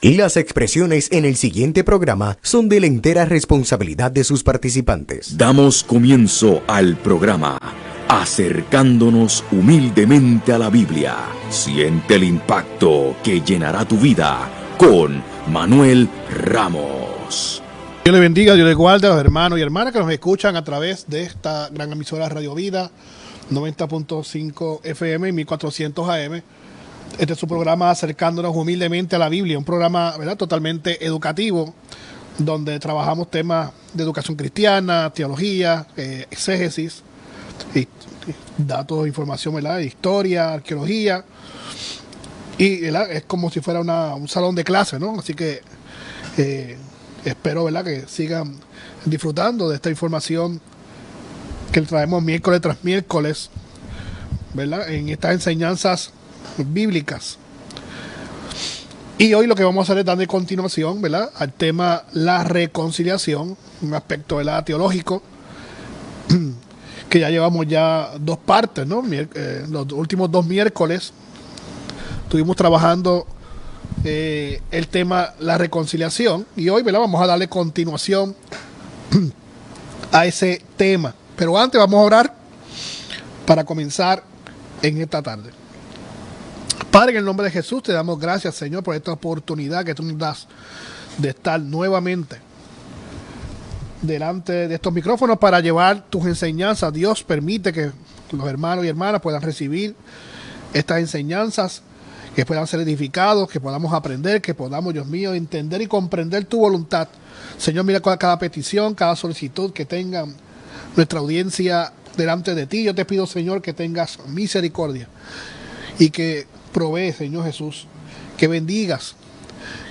Las expresiones en el siguiente programa son de la entera responsabilidad de sus participantes. Damos comienzo al programa Acercándonos humildemente a la Biblia. Siente el impacto que llenará tu vida con Manuel Ramos. Dios le bendiga, Dios le guarde a los hermanos y hermanas que nos escuchan a través de esta gran emisora Radio Vida, 90.5 FM y 1400 AM. Este es su programa Acercándonos humildemente a la Biblia, un programa, ¿verdad?, totalmente educativo, donde trabajamos temas de educación cristiana, teología, exégesis, y datos, información, ¿verdad?, historia, arqueología, y ¿verdad?, es como si fuera un salón de clase, ¿no? Así que espero, ¿verdad?, que sigan disfrutando de esta información que traemos miércoles tras miércoles, ¿verdad?, en estas enseñanzas bíblicas. Y hoy lo que vamos a hacer es darle continuación, ¿verdad?, al tema la reconciliación, un aspecto, ¿verdad?, teológico, que ya llevamos ya dos partes, ¿no? Los últimos dos miércoles estuvimos trabajando el tema la reconciliación, y hoy, ¿verdad?, vamos a darle continuación a ese tema. Pero antes vamos a orar para comenzar en esta tarde. Padre, en el nombre de Jesús te damos gracias, Señor, por esta oportunidad que tú nos das de estar nuevamente delante de estos micrófonos para llevar tus enseñanzas. Dios, permite que los hermanos y hermanas puedan recibir estas enseñanzas, que puedan ser edificados, que podamos aprender, que podamos, Dios mío, entender y comprender tu voluntad. Señor, mira cada petición, cada solicitud que tenga nuestra audiencia delante de ti. Yo te pido, Señor, que tengas misericordia y que provee, Señor Jesús, que bendigas,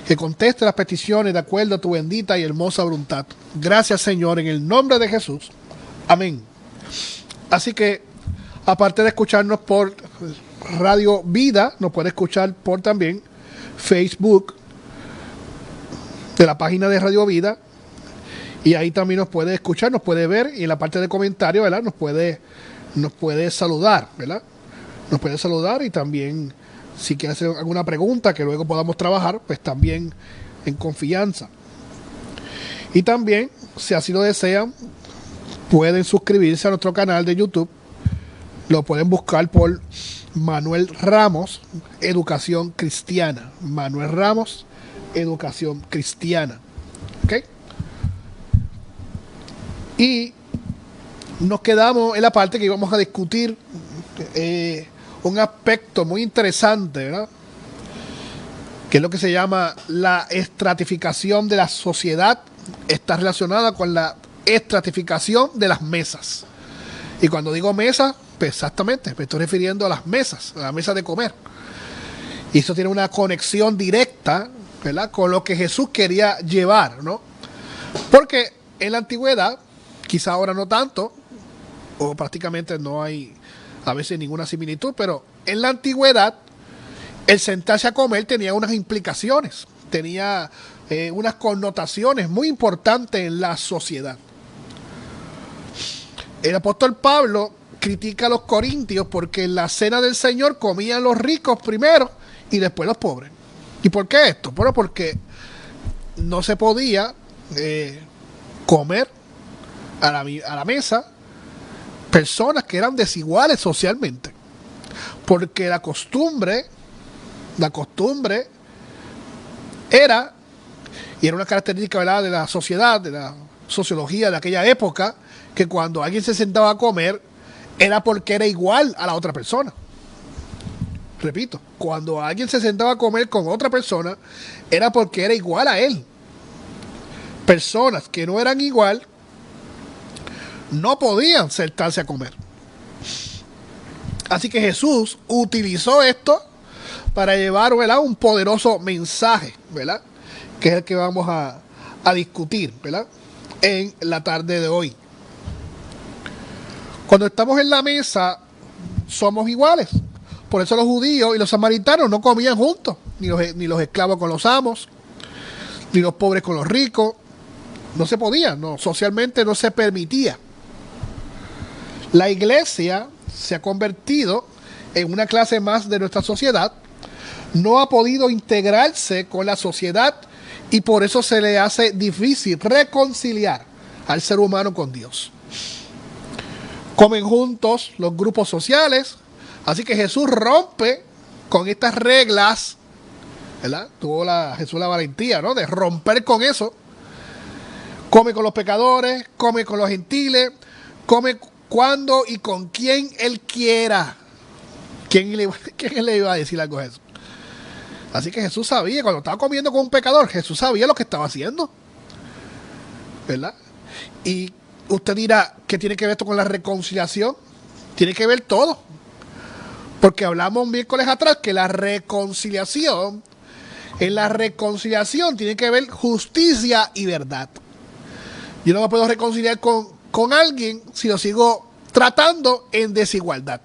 que conteste las peticiones de acuerdo a tu bendita y hermosa voluntad. Gracias, Señor, en el nombre de Jesús. Amén. Así que, aparte de escucharnos por Radio Vida, nos puede escuchar por también Facebook de la página de Radio Vida, y ahí también nos puede escuchar, nos puede ver, y en la parte de comentarios, ¿verdad?, nos puede saludar, ¿verdad? Nos puede saludar, y también si quiere hacer alguna pregunta que luego podamos trabajar, pues también en confianza. Y también, si así lo desean, pueden suscribirse a nuestro canal de YouTube. Lo pueden buscar por Manuel Ramos, Educación Cristiana. Manuel Ramos, Educación Cristiana. ¿Ok? Y nos quedamos en la parte que íbamos a discutir un aspecto muy interesante, ¿verdad?, que es lo que se llama la estratificación de la sociedad. Está relacionada con la estratificación de las mesas. Y cuando digo mesa, pues exactamente, me estoy refiriendo a las mesas, a la mesa de comer. Y eso tiene una conexión directa, ¿verdad?, con lo que Jesús quería llevar, ¿no? Porque en la antigüedad, quizá ahora no tanto, o prácticamente no hay a veces ninguna similitud, pero en la antigüedad el sentarse a comer tenía unas implicaciones, tenía unas connotaciones muy importantes en la sociedad. El apóstol Pablo critica a los corintios porque en la cena del Señor comían los ricos primero y después los pobres. ¿Y por qué esto? Bueno, porque no se podía comer a la mesa personas que eran desiguales socialmente, porque la costumbre era, y era una característica, ¿verdad?, de la sociedad, de la sociología de aquella época, que cuando alguien se sentaba a comer era porque era igual a la otra persona. Repito, cuando alguien se sentaba a comer con otra persona era porque era igual a él. Personas que no eran igual no podían sentarse a comer. Así que Jesús utilizó esto para llevar, ¿verdad?, un poderoso mensaje, ¿verdad?, que es el que vamos a discutir, ¿verdad?, en la tarde de hoy. Cuando estamos en la mesa, somos iguales. Por eso los judíos y los samaritanos no comían juntos, ni los esclavos con los amos, ni los pobres con los ricos. No se podía, no, socialmente no se permitía. La iglesia se ha convertido en una clase más de nuestra sociedad, no ha podido integrarse con la sociedad y por eso se le hace difícil reconciliar al ser humano con Dios. Comen juntos los grupos sociales, así que Jesús rompe con estas reglas, ¿verdad? Tuvo Jesús la valentía, ¿no?, de romper con eso. Come con los pecadores, come con los gentiles, come cuando y con quien Él quiera. ¿Quién le iba a decir algo a Jesús? Así que Jesús sabía, cuando estaba comiendo con un pecador, Jesús sabía lo que estaba haciendo, ¿verdad? Y usted dirá, ¿qué tiene que ver esto con la reconciliación? Tiene que ver todo. Porque hablamos un miércoles atrás que en la reconciliación tiene que ver justicia y verdad. Yo no me puedo reconciliar con alguien si lo sigo tratando en desigualdad.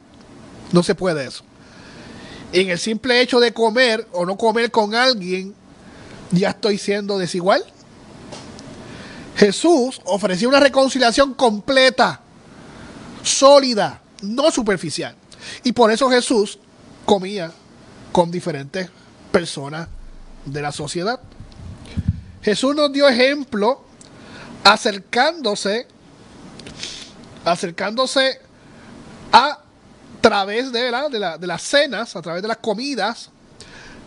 No se puede eso. En el simple hecho de comer o no comer con alguien, ya estoy siendo desigual. Jesús ofrecía una reconciliación completa, sólida, no superficial. Y por eso Jesús comía con diferentes personas de la sociedad. Jesús nos dio ejemplo acercándose a través de las cenas, a través de las comidas,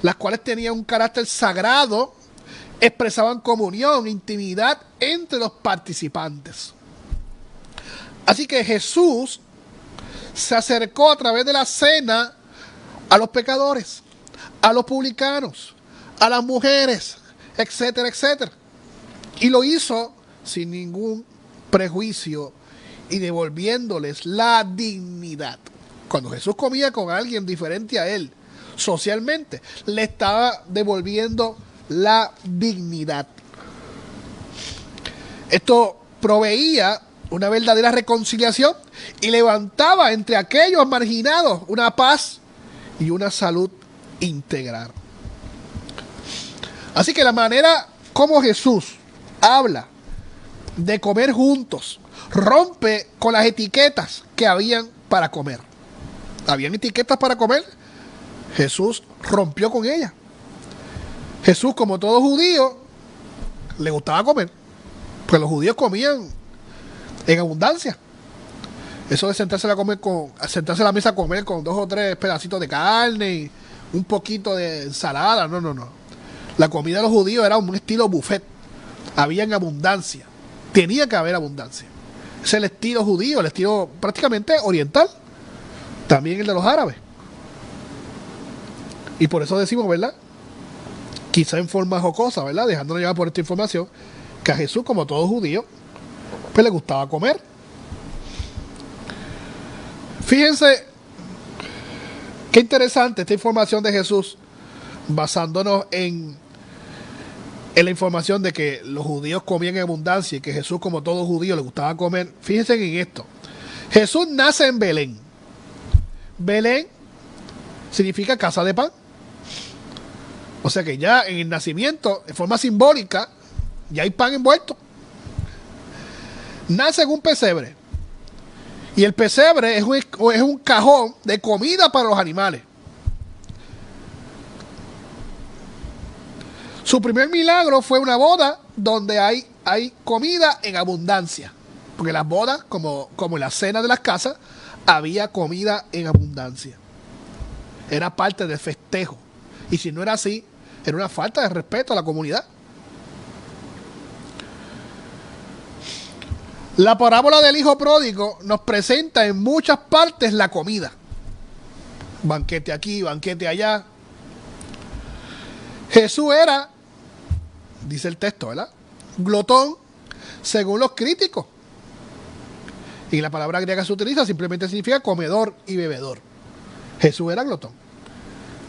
las cuales tenían un carácter sagrado, expresaban comunión, intimidad entre los participantes. Así que Jesús se acercó a través de la cena a los pecadores, a los publicanos, a las mujeres, etcétera, etcétera. Y lo hizo sin ningún prejuicio y devolviéndoles la dignidad. Cuando Jesús comía con alguien diferente a él, socialmente, le estaba devolviendo la dignidad. Esto proveía una verdadera reconciliación y levantaba entre aquellos marginados una paz y una salud integral. Así que la manera como Jesús habla de comer juntos rompe con las etiquetas que habían para comer. Habían etiquetas para comer, Jesús rompió con ellas. Jesús, como todo judío, le gustaba comer, porque los judíos comían en abundancia. Eso de sentarse a la mesa a comer con 2 o 3 pedacitos de carne y un poquito de ensalada, no. La comida de los judíos era un estilo buffet. Había en abundancia. Tenía que haber abundancia. Es el estilo judío, el estilo prácticamente oriental. También el de los árabes. Y por eso decimos, ¿verdad?, quizá en forma jocosa, ¿verdad?, dejándonos llevar por esta información, que a Jesús, como todo judío, pues le gustaba comer. Fíjense qué interesante esta información de Jesús, basándonos en la información de que los judíos comían en abundancia y que Jesús, como todo judío, le gustaba comer. Fíjense en esto. Jesús nace en Belén. Belén significa casa de pan. O sea que ya en el nacimiento, de forma simbólica, ya hay pan envuelto. Nace en un pesebre. Y el pesebre es un cajón de comida para los animales. Su primer milagro fue una boda donde hay comida en abundancia. Porque las bodas, como en las cenas de las casas, había comida en abundancia. Era parte del festejo. Y si no era así, era una falta de respeto a la comunidad. La parábola del hijo pródigo nos presenta en muchas partes la comida. Banquete aquí, banquete allá. Jesús era, dice el texto, ¿verdad?, glotón según los críticos. Y la palabra griega que se utiliza simplemente significa comedor y bebedor. Jesús era glotón.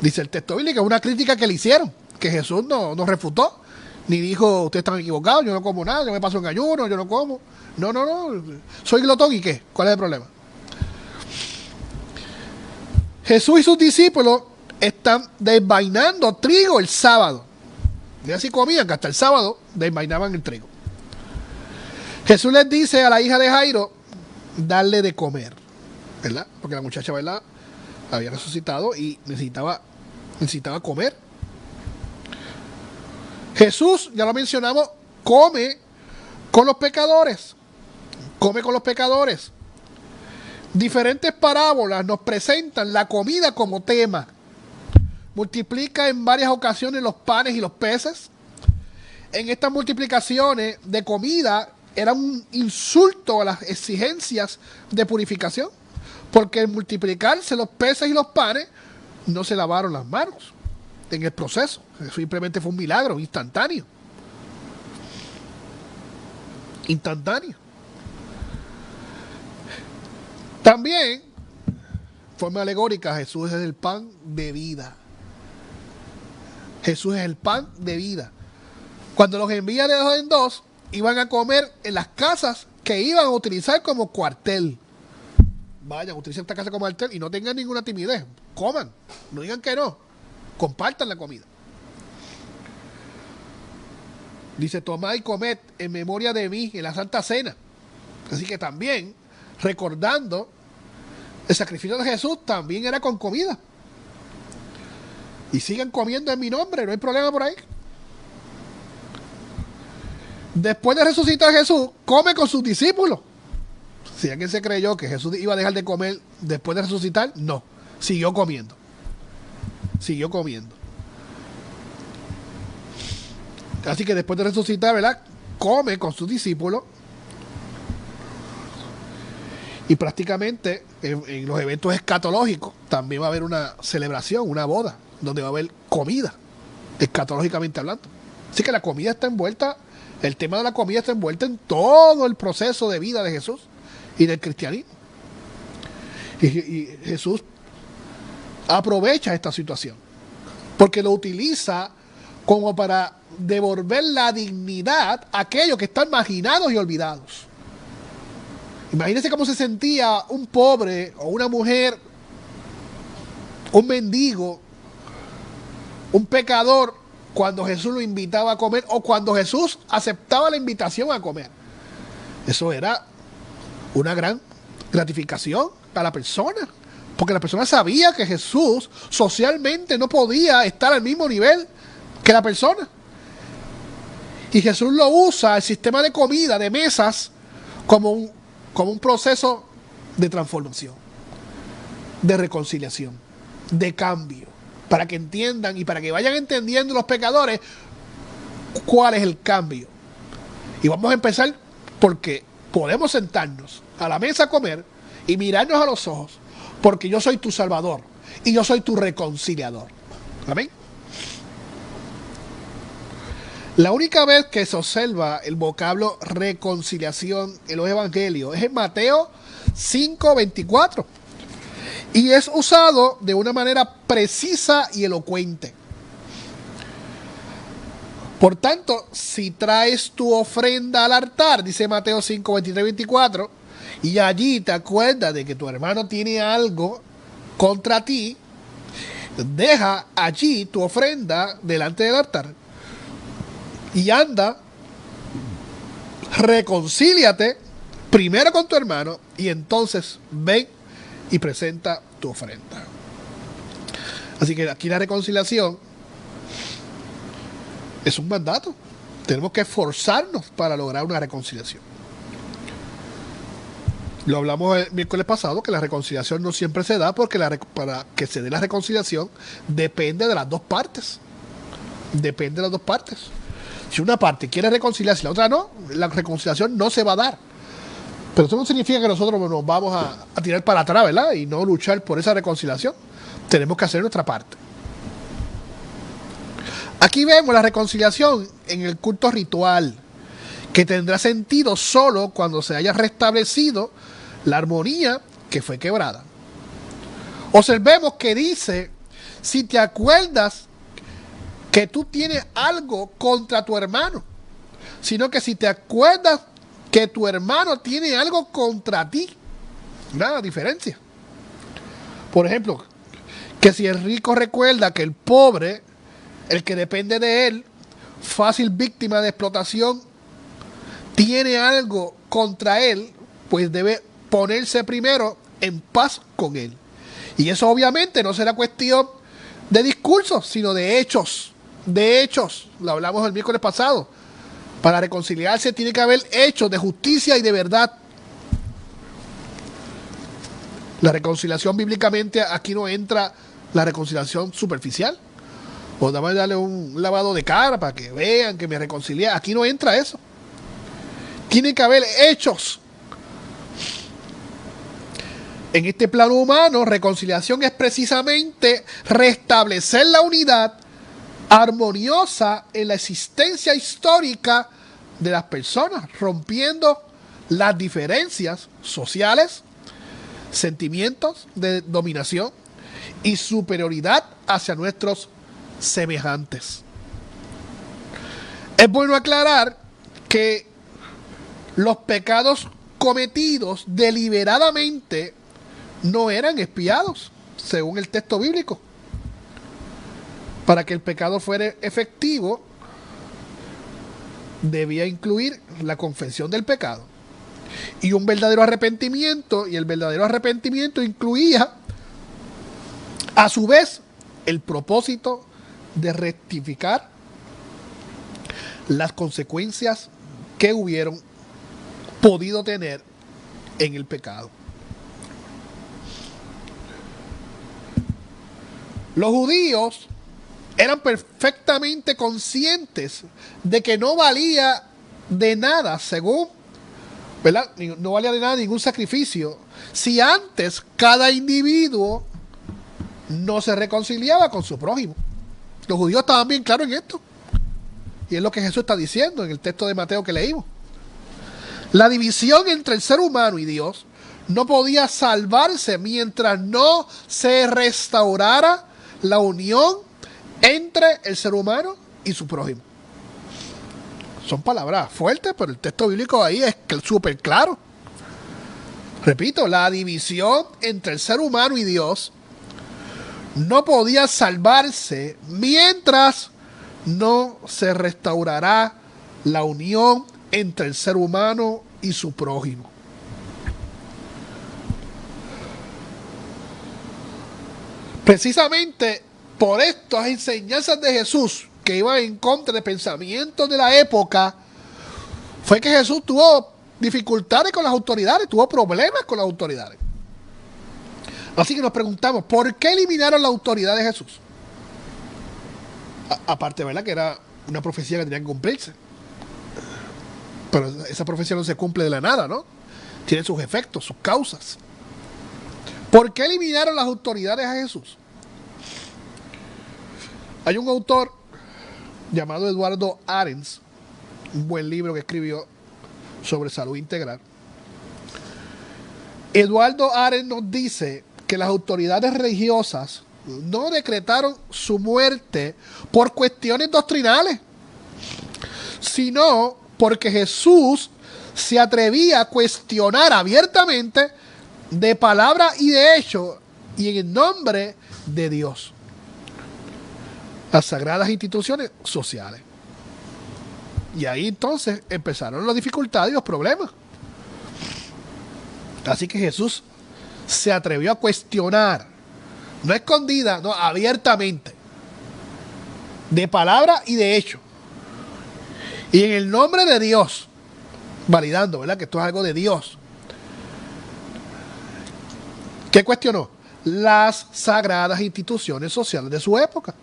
Dice el texto bíblico, una crítica que le hicieron, que Jesús no refutó, ni dijo, ustedes están equivocados, yo no como nada, yo me paso en ayuno, yo no como. No, soy glotón, ¿y qué? ¿Cuál es el problema? Jesús y sus discípulos están desvainando trigo el sábado. Y así comían, que hasta el sábado desvainaban el trigo. Jesús les dice a la hija de Jairo, darle de comer, ¿verdad? Porque la muchacha, ¿verdad?, había resucitado y necesitaba necesitaba comer. Jesús, ya lo mencionamos, come con los pecadores. Come con los pecadores. Diferentes parábolas nos presentan la comida como tema. Multiplica en varias ocasiones los panes y los peces. En estas multiplicaciones de comida era un insulto a las exigencias de purificación, porque al multiplicarse los peces y los panes no se lavaron las manos en el proceso. Simplemente fue un milagro instantáneo. Instantáneo. También, forma alegórica, Jesús es el pan de vida. Jesús es el pan de vida. Cuando los envía de dos en dos, iban a comer en las casas que iban a utilizar como cuartel. Vayan, utilicen esta casa como cuartel y no tengan ninguna timidez. Coman, no digan que no. Compartan la comida. Dice, tomad y comed en memoria de mí en la Santa Cena. Así que también, recordando, el sacrificio de Jesús también era con comida. Y sigan comiendo en mi nombre, no hay problema por ahí. Después de resucitar Jesús, come con sus discípulos. Si alguien se creyó que Jesús iba a dejar de comer después de resucitar, no. Siguió comiendo. Siguió comiendo. Así que después de resucitar, ¿verdad? Come con sus discípulos. Y prácticamente en los eventos escatológicos también va a haber una celebración, una boda, donde va a haber comida, escatológicamente hablando. Así que la comida está envuelta, el tema de la comida está envuelta en todo el proceso de vida de Jesús y del cristianismo. Y Jesús aprovecha esta situación, porque lo utiliza como para devolver la dignidad a aquellos que están marginados y olvidados. Imagínense cómo se sentía un pobre o una mujer, un mendigo, un pecador, cuando Jesús lo invitaba a comer o cuando Jesús aceptaba la invitación a comer. Eso era una gran gratificación a la persona, porque la persona sabía que Jesús socialmente no podía estar al mismo nivel que la persona. Y Jesús lo usa, el sistema de comida, de mesas, como un proceso de transformación, de reconciliación, de cambio, para que entiendan y para que vayan entendiendo los pecadores cuál es el cambio. Y vamos a empezar porque podemos sentarnos a la mesa a comer y mirarnos a los ojos, porque yo soy tu Salvador y yo soy tu reconciliador. Amén. La única vez que se observa el vocablo reconciliación en los evangelios es en Mateo 5:24 y es usado de una manera precisa y elocuente. Por tanto, si traes tu ofrenda al altar, dice Mateo 5:23-24, y allí te acuerdas de que tu hermano tiene algo contra ti, deja allí tu ofrenda delante del altar y anda, reconcíliate primero con tu hermano y entonces ven y presenta tu ofrenda. Así que aquí la reconciliación es un mandato. Tenemos que esforzarnos para lograr una reconciliación. Lo hablamos el miércoles pasado, que la reconciliación no siempre se da, porque para que se dé la reconciliación depende de las dos partes. Depende de las dos partes. Si una parte quiere reconciliarse y la otra no, la reconciliación no se va a dar. Pero eso no significa que nosotros nos vamos a tirar para atrás, ¿verdad? Y no luchar por esa reconciliación. Tenemos que hacer nuestra parte. Aquí vemos la reconciliación en el culto ritual, que tendrá sentido solo cuando se haya restablecido la armonía que fue quebrada. Observemos que dice, si te acuerdas que tú tienes algo contra tu hermano, sino que si te acuerdas que tu hermano tiene algo contra ti. Nada diferencia. Por ejemplo, que si el rico recuerda que el pobre, el que depende de él, fácil víctima de explotación, tiene algo contra él, pues debe ponerse primero en paz con él. Y eso obviamente no será cuestión de discursos, sino de hechos. De hechos, lo hablamos el miércoles pasado. Para reconciliarse tiene que haber hechos de justicia y de verdad. La reconciliación bíblicamente, aquí no entra la reconciliación superficial. O nada más darle un lavado de cara para que vean que me reconcilié. Aquí no entra eso. Tiene que haber hechos. En este plano humano, reconciliación es precisamente restablecer la unidad armoniosa en la existencia histórica de las personas, rompiendo las diferencias sociales, sentimientos de dominación y superioridad hacia nuestros semejantes. Es bueno aclarar que los pecados cometidos deliberadamente no eran expiados, según el texto bíblico. Para que el pecado fuera efectivo, debía incluir la confesión del pecado y un verdadero arrepentimiento, y el verdadero arrepentimiento incluía, a su vez, el propósito de rectificar las consecuencias que hubieron podido tener en el pecado. Los judíos eran perfectamente conscientes de que no valía de nada, según, ¿verdad? No valía de nada ningún sacrificio si antes cada individuo no se reconciliaba con su prójimo. Los judíos estaban bien claros en esto. Y es lo que Jesús está diciendo en el texto de Mateo que leímos. La división entre el ser humano y Dios no podía salvarse mientras no se restaurara la unión entre el ser humano y su prójimo. Son palabras fuertes, pero el texto bíblico ahí es súper claro. Repito, la división entre el ser humano y Dios no podía salvarse mientras no se restaurará la unión entre el ser humano y su prójimo. Precisamente por estas enseñanzas de Jesús que iban en contra de pensamientos de la época, fue que Jesús tuvo dificultades con las autoridades, tuvo problemas con las autoridades. Así que nos preguntamos, ¿por qué eliminaron la autoridad de Jesús? Aparte, ¿verdad? Que era una profecía que tenía que cumplirse. Pero esa profecía no se cumple de la nada, ¿no? Tiene sus efectos, sus causas. ¿Por qué eliminaron las autoridades a Jesús? Hay un autor llamado Eduardo Arens, un buen libro que escribió sobre salud integral. Eduardo Arens nos dice que las autoridades religiosas no decretaron su muerte por cuestiones doctrinales, sino porque Jesús se atrevía a cuestionar abiertamente de palabra y de hecho y en el nombre de Dios las sagradas instituciones sociales. Y ahí entonces empezaron las dificultades y los problemas. Así que Jesús se atrevió a cuestionar, no escondida, no, abiertamente, de palabra y de hecho, y en el nombre de Dios, validando, ¿verdad?, que esto es algo de Dios. ¿Qué cuestionó? Las sagradas instituciones sociales de su época.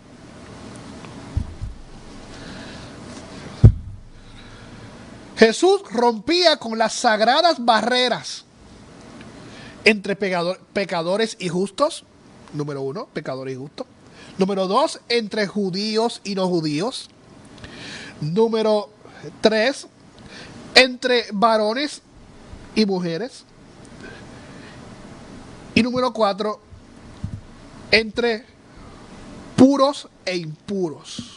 Jesús rompía con las sagradas barreras entre pecadores y justos. Número 1, pecadores y justos. Número 2, entre judíos y no judíos. Número 3, entre varones y mujeres. Y número 4, entre puros e impuros.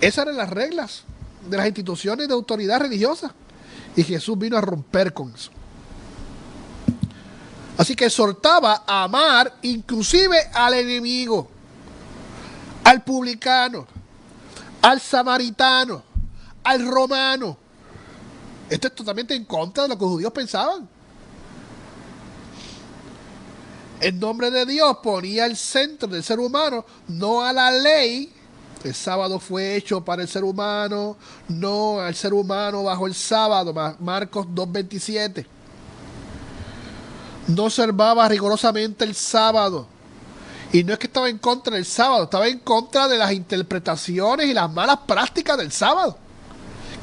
Esas eran las reglas de las instituciones de autoridad religiosa. Y Jesús vino a romper con eso. Así que exhortaba a amar inclusive al enemigo, al publicano, al samaritano, al romano. Esto es totalmente en contra de lo que los judíos pensaban. En nombre de Dios ponía el centro del ser humano, no a la ley. El sábado fue hecho para el ser humano, no al ser humano bajo el sábado. Marcos 2:27. No observaba rigurosamente el sábado. Y no es que estaba en contra del sábado, estaba en contra de las interpretaciones y las malas prácticas del sábado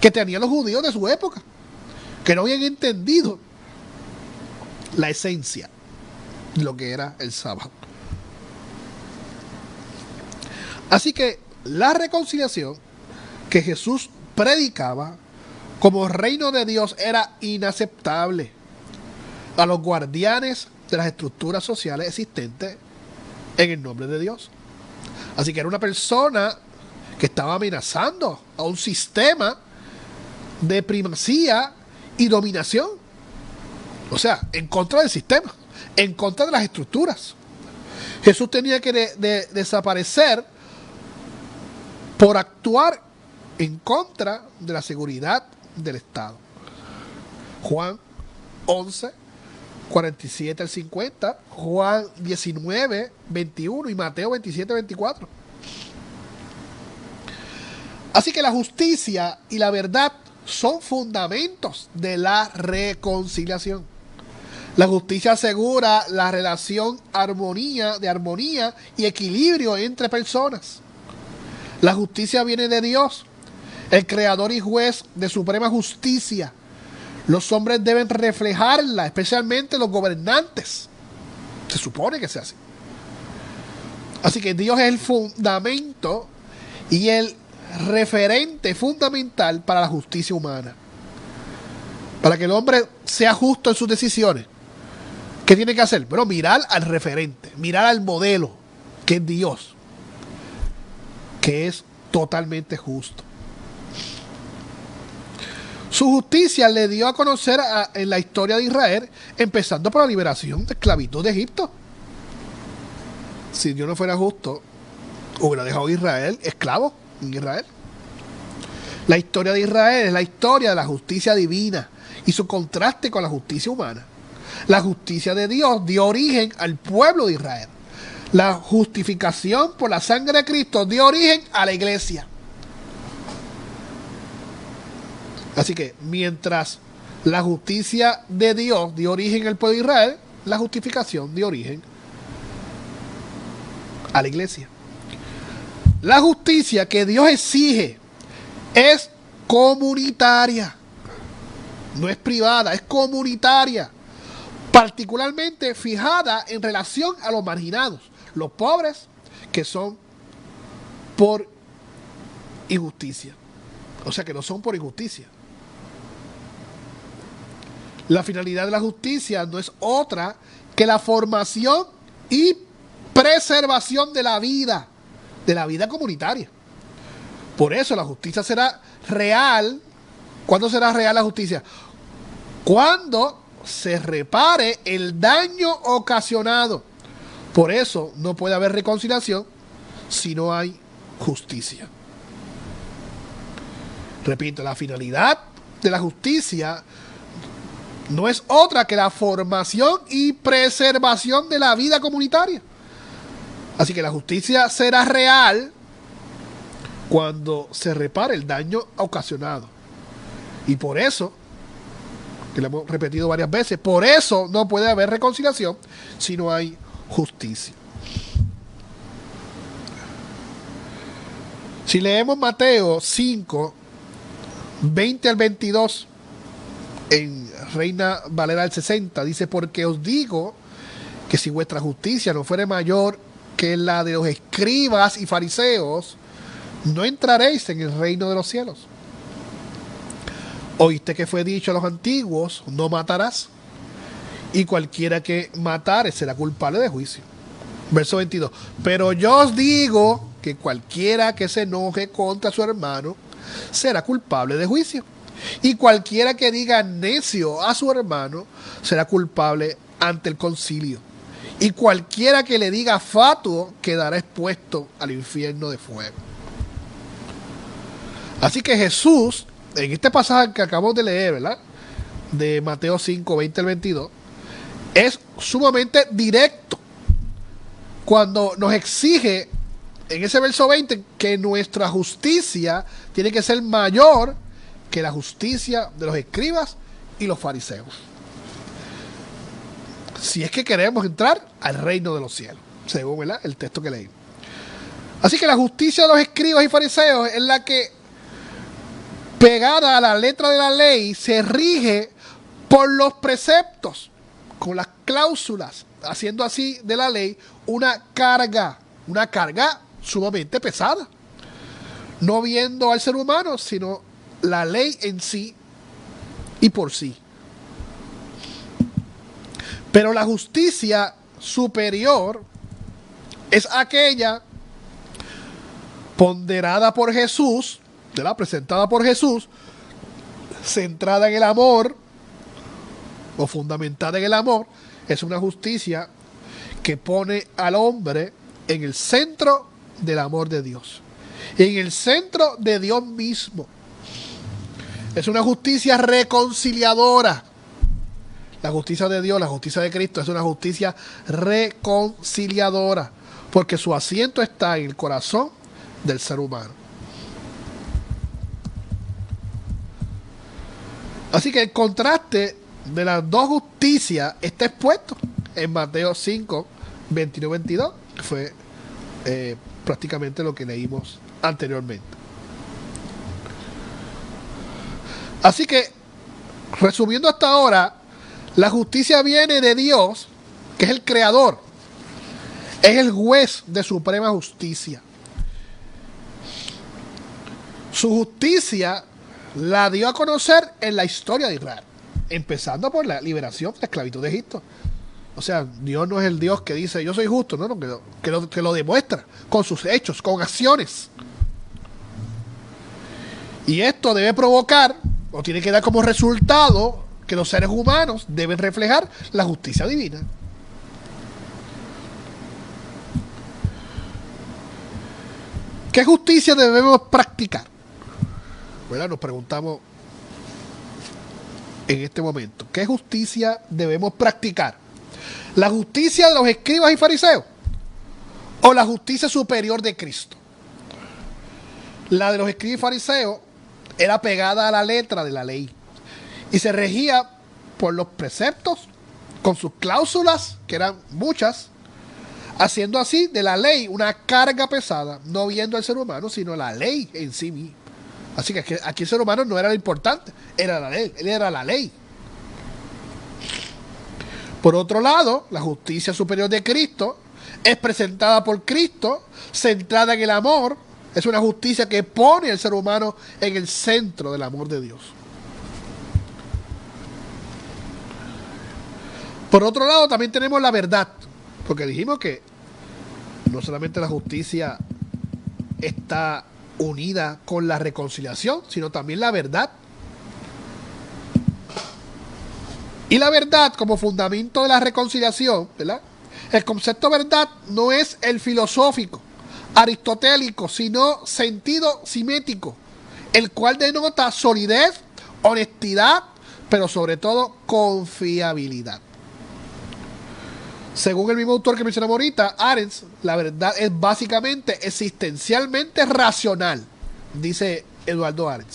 que tenían los judíos de su época, que no habían entendido la esencia de lo que era el sábado. Así que la reconciliación que Jesús predicaba como reino de Dios era inaceptable a los guardianes de las estructuras sociales existentes en el nombre de Dios. Así que era una persona que estaba amenazando a un sistema de primacía y dominación. O sea, en contra del sistema, en contra de las estructuras. Jesús tenía que desaparecer por actuar en contra de la seguridad del Estado. Juan 11, 47 al 50, Juan 19, 21 y Mateo 27, 24. Así que la justicia y la verdad son fundamentos de la reconciliación. La justicia asegura la relación de armonía y equilibrio entre personas. La justicia viene de Dios, el creador y juez de suprema justicia. Los hombres deben reflejarla, especialmente los gobernantes. Se supone que sea así. Así que Dios es el fundamento y el referente fundamental para la justicia humana. Para que el hombre sea justo en sus decisiones, ¿qué tiene que hacer? Bueno, mirar al referente, mirar al modelo, que es Dios, que es totalmente justo. Su justicia le dio a conocer en la historia de Israel, empezando por la liberación de esclavitud de Egipto. Si Dios no fuera justo, hubiera dejado a Israel esclavo en Israel. La historia de Israel es la historia de la justicia divina y su contraste con la justicia humana. La justicia de Dios dio origen al pueblo de Israel. La justificación por la sangre de Cristo dio origen a la iglesia. Así que mientras la justicia de Dios dio origen al pueblo de Israel, la justificación dio origen a la iglesia. La justicia que Dios exige es comunitaria, no es privada, es comunitaria, particularmente fijada en relación a los marginados, los pobres, que son por injusticia, o sea que no son por injusticia. La finalidad de la justicia no es otra que la formación y preservación de la vida comunitaria. Por eso la justicia será real. ¿Cuándo será real la justicia? Cuando se repare el daño ocasionado. Por eso no puede haber reconciliación si no hay justicia. Repito, la finalidad de la justicia no es otra que la formación y preservación de la vida comunitaria. Así que la justicia será real cuando se repare el daño ocasionado. Y por eso, que lo hemos repetido varias veces, por eso no puede haber reconciliación si no hay justicia. Si leemos Mateo 5, 20 al 22, en Reina Valera del 60, dice: porque os digo que si vuestra justicia no fuere mayor que la de los escribas y fariseos, no entraréis en el reino de los cielos. Oíste que fue dicho a los antiguos: no matarás, y cualquiera que matare será culpable de juicio. Verso 22. Pero yo os digo que cualquiera que se enoje contra su hermano será culpable de juicio, y cualquiera que diga necio a su hermano será culpable ante el concilio, y cualquiera que le diga fatuo quedará expuesto al infierno de fuego. Así que Jesús, en este pasaje que acabamos de leer, ¿verdad?, de Mateo 5, 20 al 22, es sumamente directo cuando nos exige en ese verso 20 que nuestra justicia tiene que ser mayor que la justicia de los escribas y los fariseos, si es que queremos entrar al reino de los cielos, según, ¿verdad?, el texto que leí. Así que la justicia de los escribas y fariseos es la que, pegada a la letra de la ley, se rige por los preceptos, con las cláusulas, haciendo así de la ley una carga sumamente pesada, no viendo al ser humano, sino la ley en sí y por sí. Pero la justicia superior es aquella ponderada por Jesús, ¿verdad?, presentada por Jesús, centrada en el amor o fundamentada en el amor. Es una justicia que pone al hombre en el centro del amor de Dios, en el centro de Dios mismo. Es una justicia reconciliadora. La justicia de Dios, la justicia de Cristo, es una justicia reconciliadora, porque su asiento está en el corazón del ser humano. Así que el contraste de las dos justicias está expuesto en Mateo 5, 21-22, que fue prácticamente lo que leímos anteriormente. Así que, resumiendo hasta ahora, la justicia viene de Dios, que es el creador, es el juez de suprema justicia. Su justicia la dio a conocer en la historia de Israel, empezando por la liberación de la esclavitud de Egipto. O sea, Dios no es el Dios que dice yo soy justo, no, que lo demuestra con sus hechos, con acciones. Y esto debe provocar, o tiene que dar como resultado, que los seres humanos deben reflejar la justicia divina. ¿Qué justicia debemos practicar? Bueno, nos preguntamos en este momento, ¿qué justicia debemos practicar? ¿La justicia de los escribas y fariseos o la justicia superior de Cristo? La de los escribas y fariseos era pegada a la letra de la ley y se regía por los preceptos con sus cláusulas, que eran muchas, haciendo así de la ley una carga pesada, no viendo al ser humano, sino la ley en sí misma. Así que aquí el ser humano no era lo importante, era la ley, él era la ley. Por otro lado, la justicia superior de Cristo es presentada por Cristo, centrada en el amor. Es una justicia que pone al ser humano en el centro del amor de Dios. Por otro lado, también tenemos la verdad, porque dijimos que no solamente la justicia está unida con la reconciliación, sino también la verdad. Y la verdad como fundamento de la reconciliación, ¿verdad? El concepto verdad no es el filosófico, aristotélico, sino sentido simético, el cual denota solidez, honestidad, pero sobre todo confiabilidad. Según el mismo autor que mencionamos ahorita, Arendt, la verdad es básicamente existencialmente racional, dice Eduardo Arendt.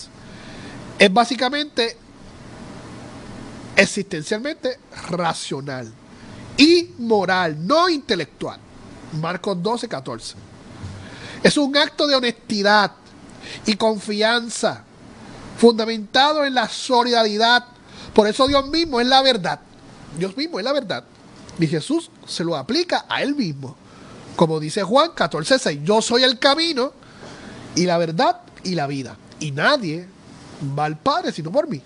Es básicamente existencialmente racional y moral, no intelectual. Marcos 12, 14. Es un acto de honestidad y confianza fundamentado en la solidaridad. Por eso Dios mismo es la verdad. Dios mismo es la verdad. Y Jesús se lo aplica a él mismo. Como dice Juan 14, 6. Yo soy el camino y la verdad y la vida. Y nadie va al Padre sino por mí.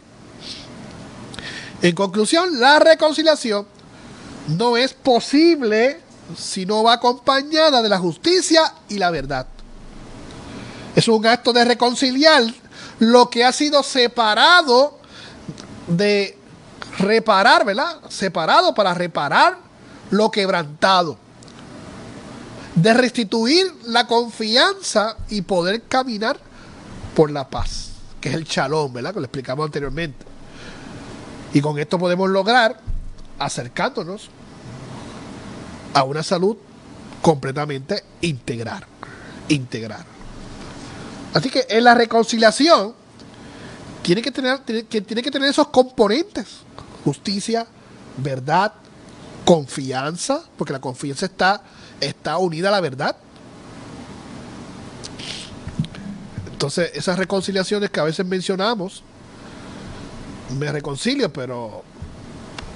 En conclusión, la reconciliación no es posible si no va acompañada de la justicia y la verdad. Es un acto de reconciliar lo que ha sido separado de reparar, ¿verdad? Separado para reparar lo quebrantado. De restituir la confianza y poder caminar por la paz, que es el shalom, ¿verdad? Que lo explicamos anteriormente. Y con esto podemos lograr acercándonos a una salud completamente integrar. Así que en la reconciliación tiene que tener esos componentes: justicia, verdad, confianza, porque la confianza está unida a la verdad. Entonces, esas reconciliaciones que a veces mencionamos, me reconcilio, pero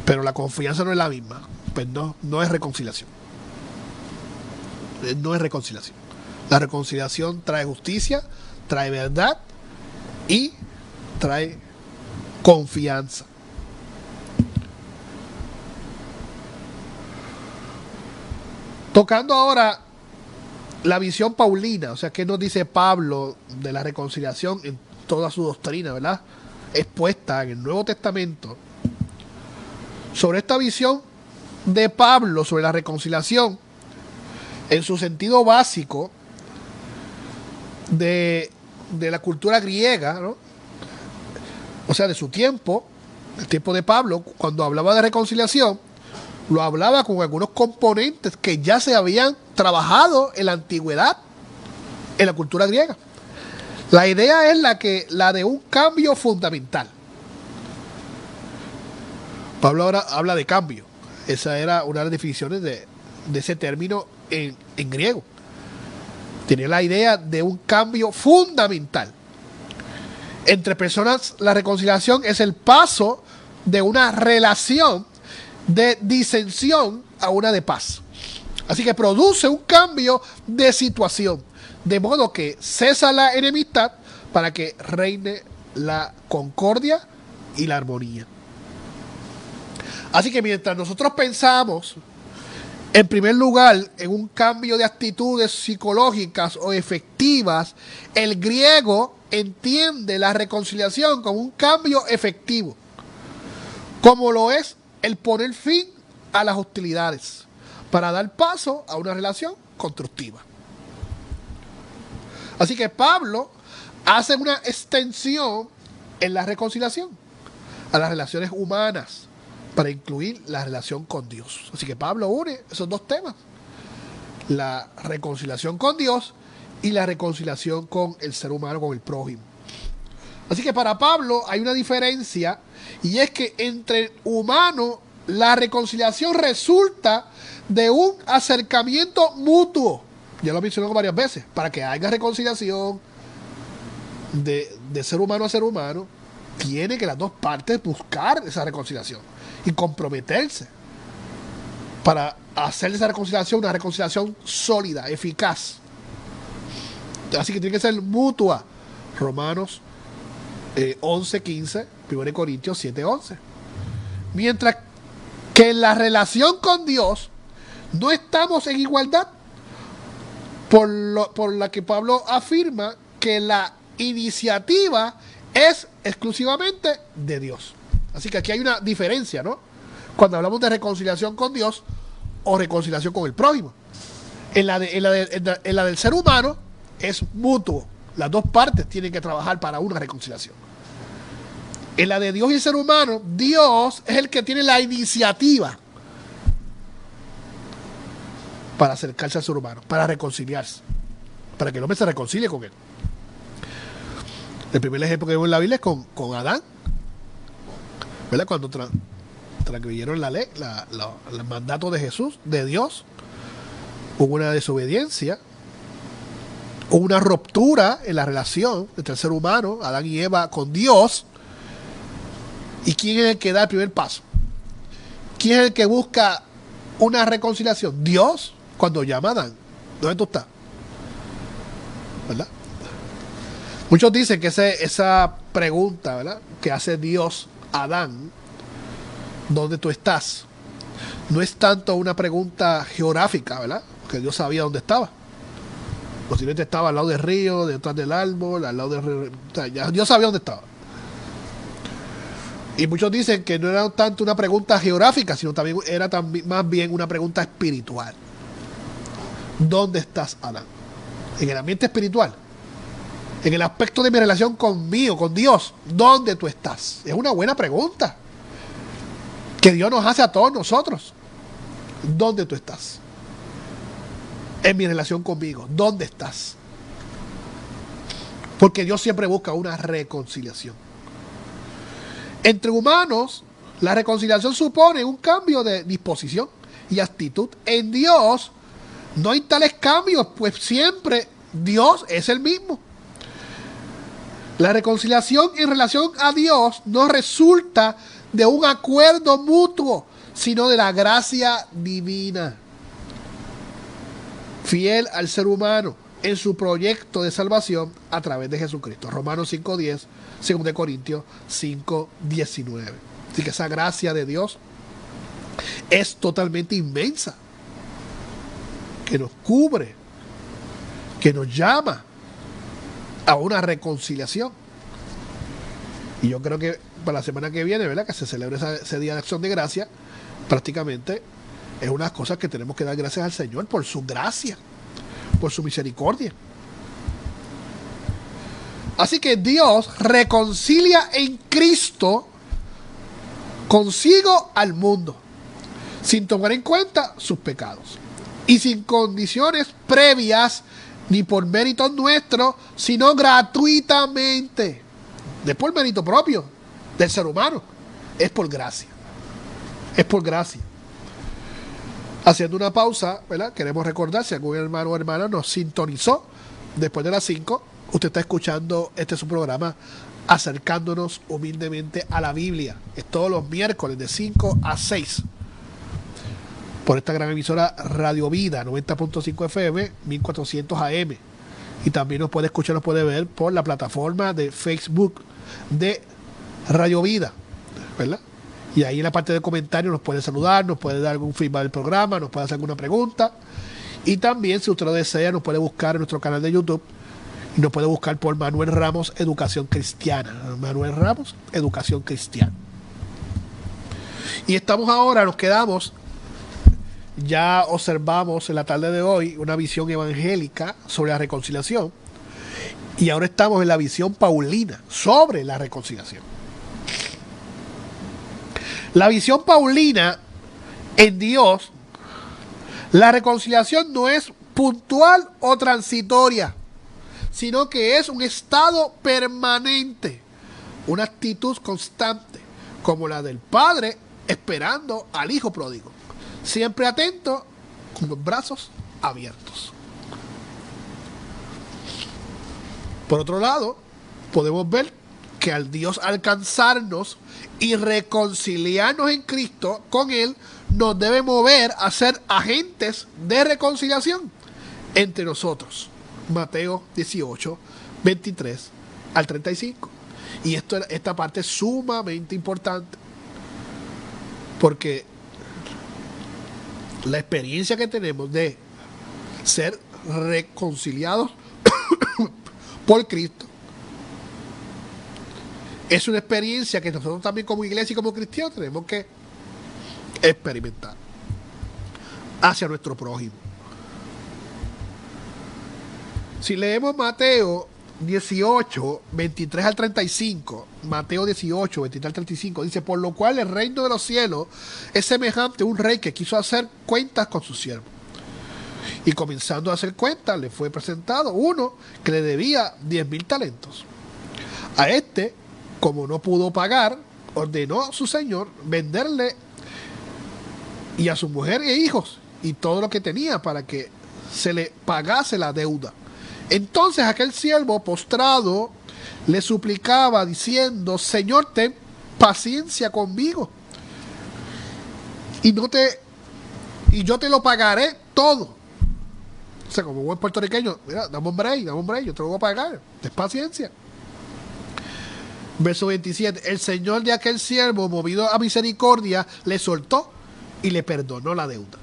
la confianza no es la misma. Pues no es reconciliación. No es reconciliación. La reconciliación trae justicia, trae verdad y trae confianza. Tocando ahora la visión paulina, o sea, ¿qué nos dice Pablo de la reconciliación en toda su doctrina, ¿verdad?, expuesta en el Nuevo Testamento? Sobre esta visión de Pablo sobre la reconciliación, en su sentido básico de la cultura griega, ¿no?, o sea, de su tiempo, el tiempo de Pablo, cuando hablaba de reconciliación, lo hablaba con algunos componentes que ya se habían trabajado en la antigüedad, en la cultura griega. La idea es la de un cambio fundamental. Pablo ahora habla de cambio. Esa era una de las definiciones de ese término en griego. Tenía la idea de un cambio fundamental. Entre personas, la reconciliación es el paso de una relación de disensión a una de paz. Así que produce un cambio de situación, de modo que cesa la enemistad para que reine la concordia y la armonía. Así que mientras nosotros pensamos, en primer lugar, en un cambio de actitudes psicológicas o efectivas, el griego entiende la reconciliación como un cambio efectivo, como lo es el poner fin a las hostilidades para dar paso a una relación constructiva. Así que Pablo hace una extensión en la reconciliación a las relaciones humanas para incluir la relación con Dios. Así que Pablo une esos dos temas: la reconciliación con Dios y la reconciliación con el ser humano, con el prójimo. Así que para Pablo hay una diferencia, y es que entre humano la reconciliación resulta de un acercamiento mutuo. Ya lo mencioné varias veces. Para que haya reconciliación de ser humano a ser humano, tiene que las dos partes buscar esa reconciliación y comprometerse para hacer esa reconciliación una reconciliación sólida, eficaz. Así que tiene que ser mutua. Romanos 11:15, 1 Corintios 7:11. Mientras que en la relación con Dios no estamos en igualdad, por la que Pablo afirma que la iniciativa es exclusivamente de Dios. Así que aquí hay una diferencia, ¿no?, cuando hablamos de reconciliación con Dios o reconciliación con el prójimo. En la del ser humano es mutuo. Las dos partes tienen que trabajar para una reconciliación. En la de Dios y el ser humano, Dios es el que tiene la iniciativa para acercarse al ser humano, para reconciliarse, para que el hombre se reconcilie con él. El primer ejemplo que vemos en la Biblia es con Adán, ¿verdad? Cuando transgredieron la ley, el mandato de Jesús, de Dios, hubo una desobediencia, hubo una ruptura en la relación entre el ser humano, Adán y Eva, con Dios. ¿Y quién es el que da el primer paso? ¿Quién es el que busca una reconciliación? Dios, cuando llama a Adán. ¿Dónde tú estás? ¿Verdad? Muchos dicen que esa pregunta, ¿verdad?, que hace Dios a Adán, ¿dónde tú estás?, no es tanto una pregunta geográfica, ¿verdad?, que Dios sabía dónde estaba. Posiblemente estaba al lado del río, detrás del árbol, al lado del río. O sea, ya Dios sabía dónde estaba. Y muchos dicen que no era tanto una pregunta geográfica, sino también era más bien una pregunta espiritual. ¿Dónde estás, Adán? En el ambiente espiritual, en el aspecto de mi relación conmigo, con Dios, ¿dónde tú estás? Es una buena pregunta que Dios nos hace a todos nosotros. ¿Dónde tú estás? en mi relación conmigo? ¿Dónde estás? Porque Dios siempre busca una reconciliación. Entre humanos, la reconciliación supone un cambio de disposición y actitud. En Dios no hay tales cambios, pues siempre Dios es el mismo. La reconciliación en relación a Dios no resulta de un acuerdo mutuo, sino de la gracia divina, fiel al ser humano en su proyecto de salvación a través de Jesucristo. Romanos 5:10, 2 Corintios 5:19. Así que esa gracia de Dios es totalmente inmensa, que nos cubre, que nos llama a una reconciliación. Y yo creo que para la semana que viene, ¿verdad?, que se celebre ese día de acción de gracia, prácticamente es unas cosas que tenemos que dar gracias al Señor por su gracia, por su misericordia. Así que Dios reconcilia en Cristo consigo al mundo, sin tomar en cuenta sus pecados y sin condiciones previas ni por méritos nuestros, sino gratuitamente. No es por mérito propio del ser humano, es por gracia. Es por gracia. Haciendo una pausa, ¿verdad?, queremos recordar, si algún hermano o hermana nos sintonizó después de las 5, usted está escuchando su programa Acercándonos Humildemente a la Biblia. Es todos los miércoles de 5 a 6 por esta gran emisora Radio Vida, 90.5 FM, 1400 AM. Y también nos puede escuchar, nos puede ver por la plataforma de Facebook de Radio Vida, ¿verdad? Y ahí en la parte de comentarios nos puede saludar, nos puede dar algún feedback del programa, nos puede hacer alguna pregunta. Y también, si usted lo desea, nos puede buscar en nuestro canal de YouTube y nos puede buscar por Manuel Ramos Educación Cristiana. Manuel Ramos Educación Cristiana. Y estamos ahora, nos quedamos, ya observamos en la tarde de hoy una visión evangélica sobre la reconciliación. Y ahora estamos en la visión paulina sobre la reconciliación. La visión paulina en Dios, la reconciliación no es puntual o transitoria, sino que es un estado permanente, una actitud constante, como la del padre esperando al hijo pródigo, siempre atento, con los brazos abiertos. Por otro lado, podemos ver que al Dios alcanzarnos y reconciliarnos en Cristo con Él, nos debe mover a ser agentes de reconciliación entre nosotros. Mateo 18, 23 al 35. Y esta parte es sumamente importante, porque la experiencia que tenemos de ser reconciliados por Cristo es una experiencia que nosotros también como iglesia y como cristianos tenemos que experimentar hacia nuestro prójimo. Si leemos Mateo 18, 23 al 35, Mateo 18, 23 al 35, dice: por lo cual el reino de los cielos es semejante a un rey que quiso hacer cuentas con su siervo. Y comenzando a hacer cuentas, le fue presentado uno que le debía 10,000 talentos. A este, como no pudo pagar, ordenó a su señor venderle y a su mujer e hijos y todo lo que tenía para que se le pagase la deuda. Entonces aquel siervo postrado le suplicaba diciendo: Señor, ten paciencia conmigo y yo te lo pagaré todo. O sea, como buen puertorriqueño, mira, dame un break, yo te lo voy a pagar, ten paciencia. Verso 27, el señor de aquel siervo, movido a misericordia, le soltó y le perdonó la deuda.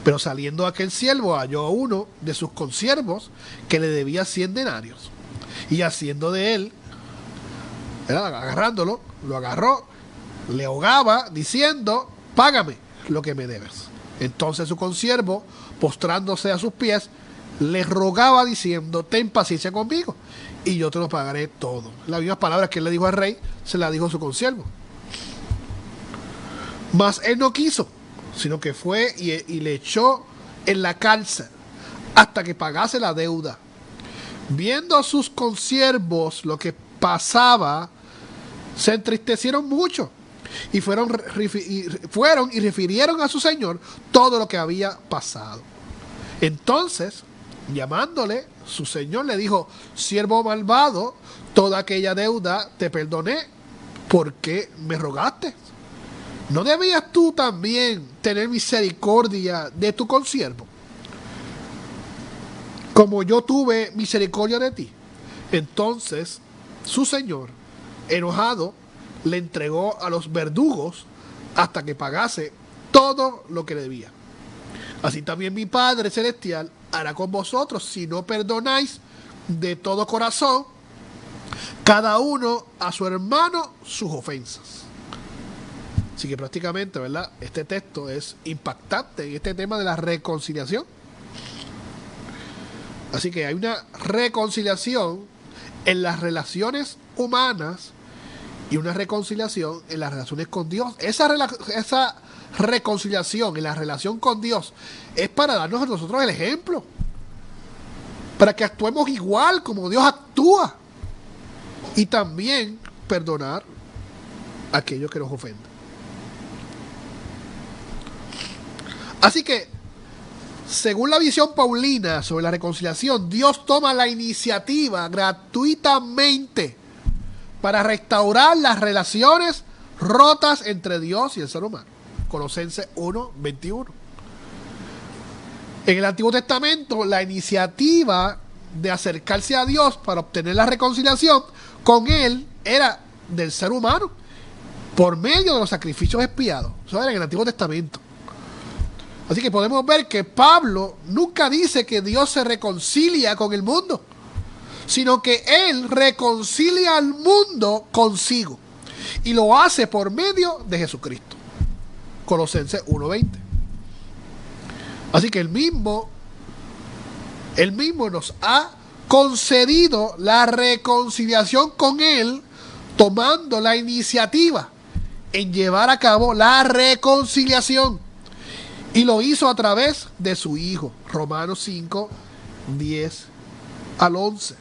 Pero saliendo aquel siervo, halló a uno de sus consiervos que le debía 100 denarios. Y haciendo de él, agarrándolo, lo agarró, le ahogaba, diciendo: págame lo que me debes. Entonces su consiervo, postrándose a sus pies, le rogaba diciendo: ten paciencia conmigo y yo te lo pagaré todo. Las mismas palabras que él le dijo al rey, se las dijo a su consiervo. Mas él no quiso, sino que fue y le echó en la cárcel hasta que pagase la deuda. Viendo a sus consiervos lo que pasaba, se entristecieron mucho y fueron y refirieron a su señor todo lo que había pasado. Entonces, llamándole, su señor le dijo: siervo malvado, toda aquella deuda te perdoné, ¿por qué me rogaste? ¿No debías tú también tener misericordia de tu consiervo, como yo tuve misericordia de ti? Entonces su señor, enojado, le entregó a los verdugos hasta que pagase todo lo que le debía. Así también mi Padre Celestial hará con vosotros si no perdonáis de todo corazón cada uno a su hermano sus ofensas. Así que prácticamente, ¿verdad?, este texto es impactante en este tema de la reconciliación. Así que hay una reconciliación en las relaciones humanas y una reconciliación en las relaciones con Dios. Esa reconciliación en la relación con Dios es para darnos a nosotros el ejemplo, para que actuemos igual como Dios actúa, y también perdonar a aquellos que nos ofenden. Así que, según la visión paulina sobre la reconciliación, Dios toma la iniciativa gratuitamente para restaurar las relaciones rotas entre Dios y el ser humano. Colosenses 1:21. En el Antiguo Testamento, la iniciativa de acercarse a Dios para obtener la reconciliación con Él era del ser humano por medio de los sacrificios expiados. Eso era en el Antiguo Testamento. Así que podemos ver que Pablo nunca dice que Dios se reconcilia con el mundo, sino que Él reconcilia al mundo consigo, y lo hace por medio de Jesucristo. Colosenses 1:20. Así que Él mismo nos ha concedido la reconciliación con Él, tomando la iniciativa en llevar a cabo la reconciliación. Y lo hizo a través de su Hijo. Romanos 5:10-11.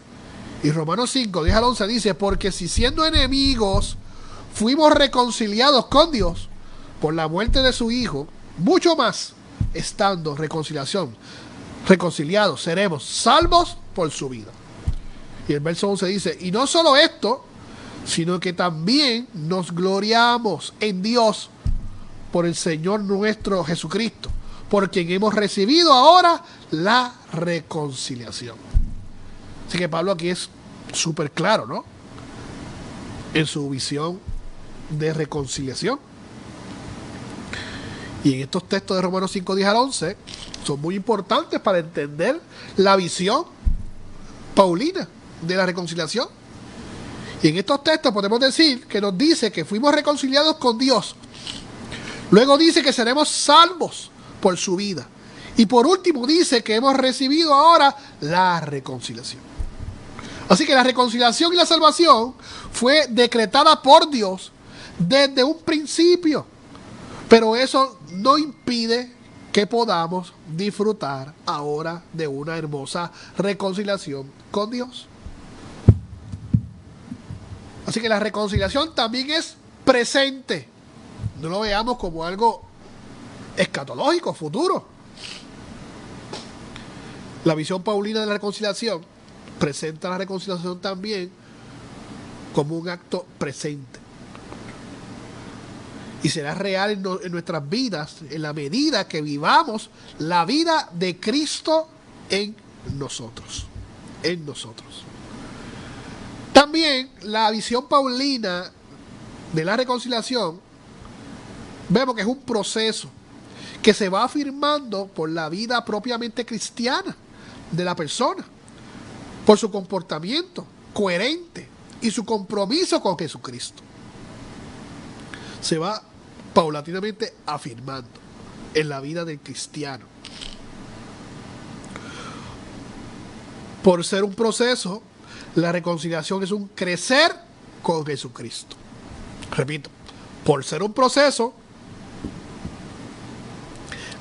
Y Romanos 5:10-11 dice: porque si siendo enemigos fuimos reconciliados con Dios por la muerte de su Hijo, mucho más, estando reconciliados, seremos salvos por su vida. Y el verso 11 dice: y no solo esto, sino que también nos gloriamos en Dios por el Señor nuestro Jesucristo, por quien hemos recibido ahora la reconciliación. Así que Pablo aquí es súper claro, ¿no?, en su visión de reconciliación. Y en estos textos de Romanos 5:10-11 son muy importantes para entender la visión paulina de la reconciliación. Y en estos textos podemos decir que nos dice que fuimos reconciliados con Dios. Luego dice que seremos salvos por su vida. Y por último dice que hemos recibido ahora la reconciliación. Así que la reconciliación y la salvación fue decretada por Dios desde un principio. Pero eso no impide que podamos disfrutar ahora de una hermosa reconciliación con Dios. Así que la reconciliación también es presente. No lo veamos como algo escatológico, futuro. La visión paulina de la reconciliación presenta la reconciliación también como un acto presente. Y será real en nuestras vidas en la medida que vivamos la vida de Cristo en nosotros. En nosotros. También la visión paulina de la reconciliación, vemos que es un proceso que se va afirmando por la vida propiamente cristiana de la persona, por su comportamiento coherente y su compromiso con Jesucristo. Se va paulatinamente afirmando en la vida del cristiano. Por ser un proceso, la reconciliación es un crecer con Jesucristo. Repito, por ser un proceso,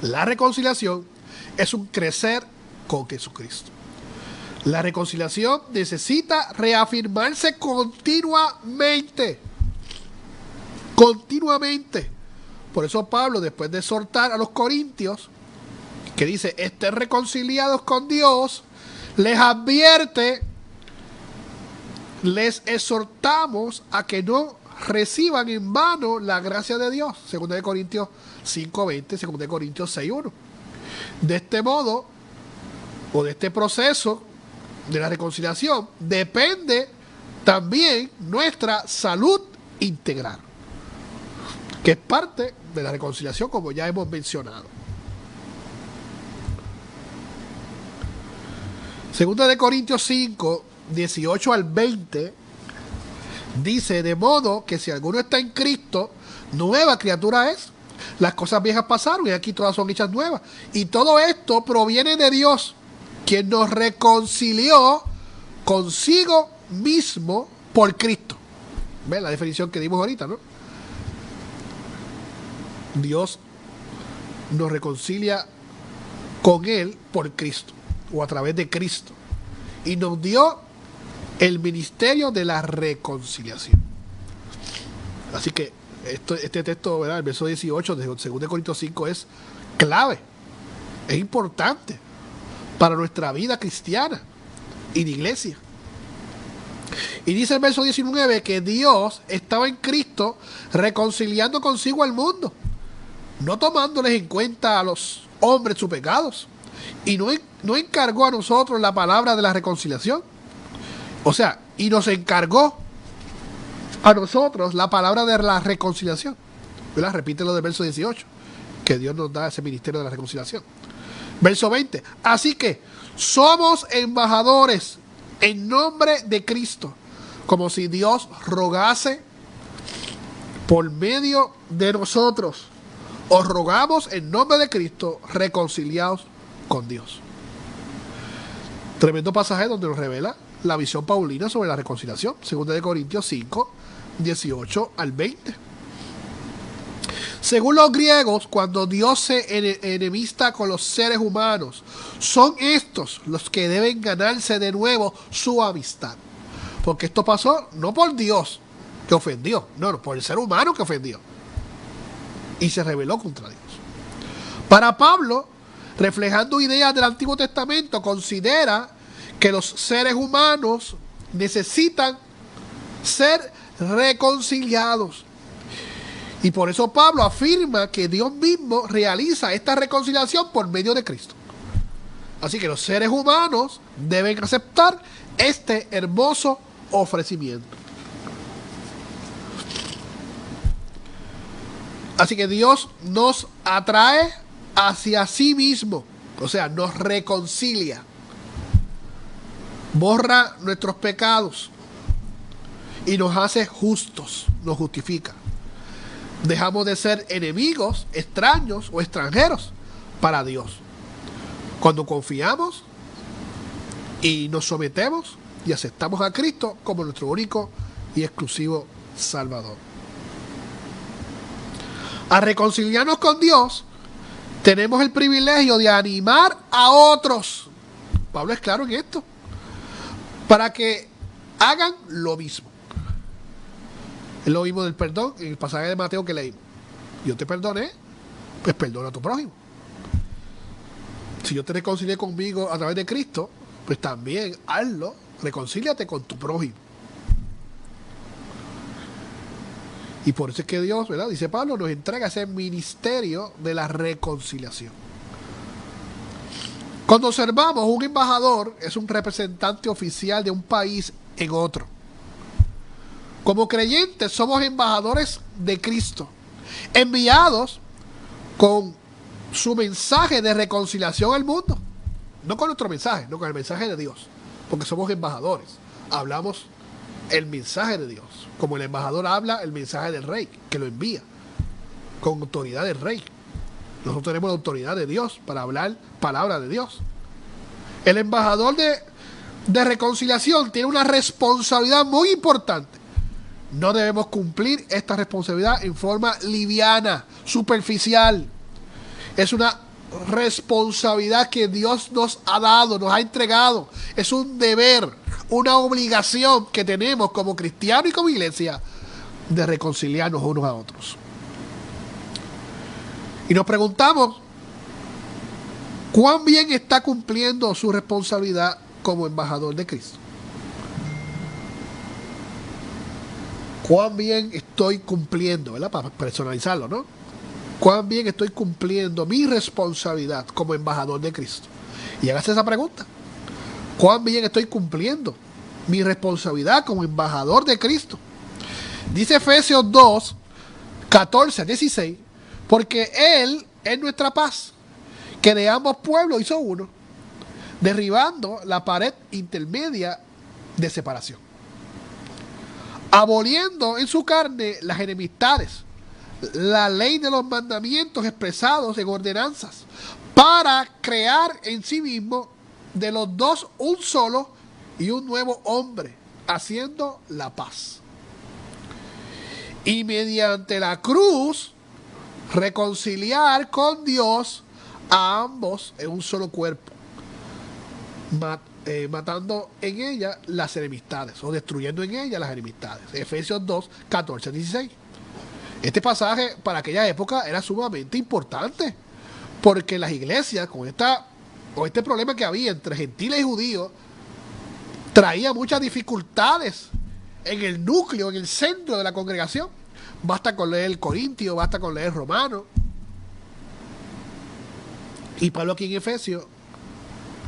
la reconciliación es un crecer con Jesucristo. La reconciliación necesita reafirmarse continuamente. Continuamente. Por eso Pablo, después de exhortar a los corintios, que dice, estén reconciliados con Dios, les advierte, les exhortamos a que no reciban en vano la gracia de Dios. 2 Corintios 5:20, 2 Corintios 6:1. De este modo, o de este proceso de la reconciliación, depende también nuestra salud integral, que es parte de la reconciliación, como ya hemos mencionado. 2 Corintios 5, 18 al 20, dice, de modo que si alguno está en Cristo, nueva criatura es. Las cosas viejas pasaron y aquí todas son hechas nuevas. Y todo esto proviene de Dios, quien nos reconcilió consigo mismo por Cristo. ¿Ven la definición que dimos ahorita, no? Dios nos reconcilia con Él por Cristo, o a través de Cristo, y nos dio el ministerio de la reconciliación. Así que este texto, ¿verdad? El verso 18 de 2 Corintios 5 es clave, es importante para nuestra vida cristiana y de iglesia. Y dice el verso 19 que Dios estaba en Cristo reconciliando consigo al mundo, no tomándoles en cuenta a los hombres sus pecados, y no encargó a nosotros la palabra de la reconciliación. O sea, y nos encargó a nosotros la palabra de la reconciliación. ¿Verdad? Repite lo del verso 18, que Dios nos da ese ministerio de la reconciliación. Verso 20, así que somos embajadores en nombre de Cristo, como si Dios rogase por medio de nosotros. Os rogamos en nombre de Cristo, reconciliados con Dios. Tremendo pasaje donde nos revela la visión paulina sobre la reconciliación. 2 Corintios 5, 18 al 20. Según los griegos, cuando Dios se enemista con los seres humanos, son estos los que deben ganarse de nuevo su amistad. Porque esto pasó no por Dios que ofendió, no, por el ser humano que ofendió y se rebeló contra Dios. Para Pablo, reflejando ideas del Antiguo Testamento, considera que los seres humanos necesitan ser reconciliados. Y por eso Pablo afirma que Dios mismo realiza esta reconciliación por medio de Cristo. Así que los seres humanos deben aceptar este hermoso ofrecimiento. Así que Dios nos atrae hacia sí mismo, o sea, nos reconcilia, borra nuestros pecados y nos hace justos, nos justifica. Dejamos de ser enemigos, extraños o extranjeros para Dios cuando confiamos y nos sometemos y aceptamos a Cristo como nuestro único y exclusivo Salvador. Al reconciliarnos con Dios, tenemos el privilegio de animar a otros. Pablo es claro en esto, para que hagan lo mismo. Es lo mismo del perdón en el pasaje de Mateo que leímos. Yo te perdoné, pues perdona a tu prójimo. Si yo te reconcilié conmigo a través de Cristo, pues también hazlo, reconcíliate con tu prójimo. Y por eso es que Dios, ¿verdad? Dice Pablo, nos entrega ese ministerio de la reconciliación. Cuando observamos, un embajador es un representante oficial de un país en otro. Como creyentes somos embajadores de Cristo, enviados con su mensaje de reconciliación al mundo. No con nuestro mensaje, no con el mensaje de Dios, porque somos embajadores. Hablamos el mensaje de Dios, como el embajador habla el mensaje del rey, que lo envía, con autoridad del rey. Nosotros tenemos la autoridad de Dios para hablar palabra de Dios. El embajador de reconciliación tiene una responsabilidad muy importante. No debemos cumplir esta responsabilidad en forma liviana, superficial. Es una responsabilidad que Dios nos ha dado, nos ha entregado. Es un deber, una obligación que tenemos como cristianos y como iglesia de reconciliarnos unos a otros. Y nos preguntamos, ¿cuán bien está cumpliendo su responsabilidad como embajador de Cristo? ¿Cuán bien estoy cumpliendo, ¿verdad? Para personalizarlo, ¿no? ¿Cuán bien estoy cumpliendo mi responsabilidad como embajador de Cristo? Y hágase esa pregunta. ¿Cuán bien estoy cumpliendo mi responsabilidad como embajador de Cristo? Dice Efesios 2, 14 a 16, porque Él es nuestra paz, que de ambos pueblos hizo uno, derribando la pared intermedia de separación, aboliendo en su carne las enemistades, la ley de los mandamientos expresados en ordenanzas, para crear en sí mismo de los dos un solo y un nuevo hombre, haciendo la paz. Y mediante la cruz reconciliar con Dios a ambos en un solo cuerpo, matando en ella las enemistades, o destruyendo en ella las enemistades. Efesios 2, 14, 16. Este pasaje para aquella época era sumamente importante, porque las iglesias, con este problema que había entre gentiles y judíos, traía muchas dificultades en el núcleo, en el centro de la congregación. Basta con leer el Corintio, basta con leer Romano. Y Pablo aquí en Efesios